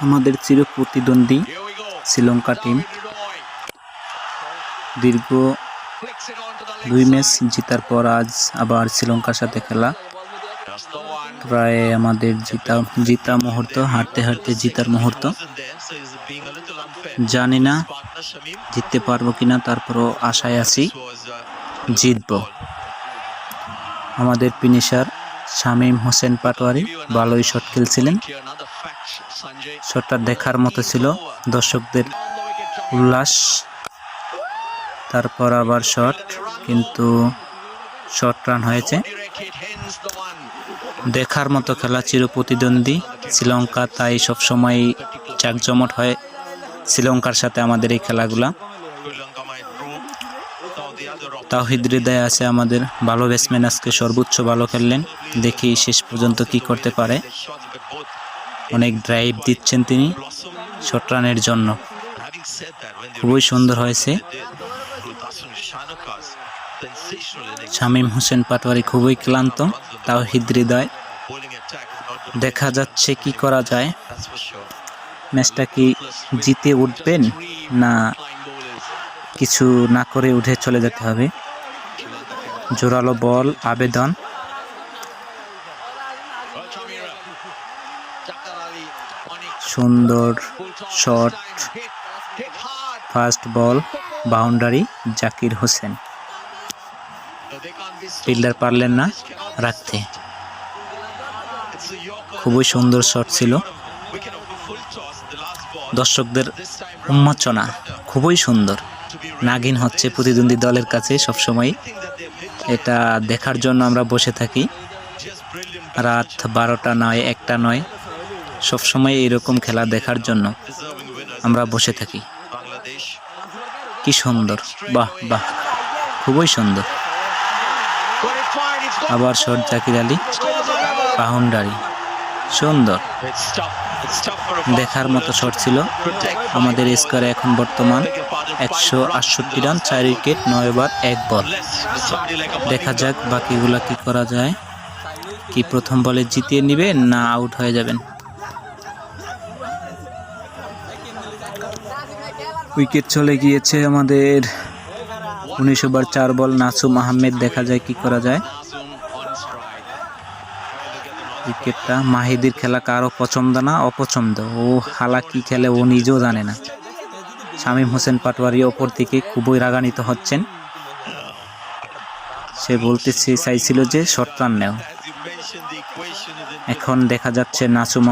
আমাদের চির প্রতিদ্বন্দ্বী শ্রীলঙ্কা টিম দীর্ঘ 2 ম্যাচ জেতার পর আজ আবার শ্রীলঙ্কার সাথে খেলা। প্রায় আমাদের জিতা মুহূর্ত, হারতে হারতে জিতার মুহূর্ত। জানি না জিততে পারবো কিনা, তারপরও আশায় আছি জিতব। আমাদের ফিনিশার শামীম হোসেন পাটোয়ারি ভালোই শট খেলছিলেন। শটটা দেখার মতো ছিল, দর্শকদের উল্লাস। তারপর আবার শট, কিন্তু শর্ট রান হয়েছে। দেখার মতো খেলা, চির প্রতিদ্বন্দ্বী শ্রীলঙ্কা, তাই সবসময় জাঁকজমট হয় শ্রীলঙ্কার সাথে আমাদের এই খেলাগুলা। তাওহিদ হৃদয় আছে আমাদের ভালো ব্যাটসম্যান, আজকে সর্বোচ্চ ভালো খেললেন। দেখি শেষ পর্যন্ত কি করতে পারে। অনেক ড্রাইভ দিচ্ছেন তিনি শর্ট রানের জন্য, খুবই সুন্দর হয়েছে। শামীম হোসেন পাটোয়ারি খুবই ক্লান্ত, তাওহিদ হৃদয়। দেখা যাচ্ছে কি করা যায়। ম্যাচটা কি জিতে উঠবেন না কিছু না করে উঠে চলে যেতে হবে। জোরালো বল, আবেদন। সুন্দর শট, ফার্স্ট বল, বাউন্ডারি, জাকির হোসেন। ফিল্ডার পারলেন না রাখতে। খুবই সুন্দর শট ছিল। দর্শকদের উন্মোচনা খুবই সুন্দর, নাগিন হচ্ছে প্রতিদ্বন্দ্বী দলের কাছে সবসময়। এটা দেখার জন্য আমরা বসে থাকি, রাত 12টা নয়, 1টা নয়, সবসময় এইরকম খেলা দেখার জন্য আমরা বসে থাকি। কি সুন্দর, বাহ বাহ, খুবই সুন্দর। আবার শট, জাকির আলী, বাউন্ডারি, সুন্দর। দেখার মতো শট ছিল। আমাদের স্কোর এখন বর্তমান 168 রান, 4 উইকেট, 9 ওভার 1 বল। দেখা যাক বাকিগুলা কি করা যায়। কি প্রথম বলে জিতিয়ে নেবেন না আউট হয়ে যাবেন? উইকেট চলে গিয়েছে আমাদের। 19 ওভার 4 বল, নাসুম আহমেদ। দেখা যায় কি করা যায়। উইকেটটা মাহিদির খেলা কারো পছন্দ না অপছন্দ, ও হালা কি খেলে ও নিজেও জানে না। শামীম হোসেন পাটোয়ারি ওপর থেকে খুবই রাগান্বিত হচ্ছেন। সে বলতে চাইছিল যে শর্ট রান নেও। এখন দেখা যাচ্ছে নাসুম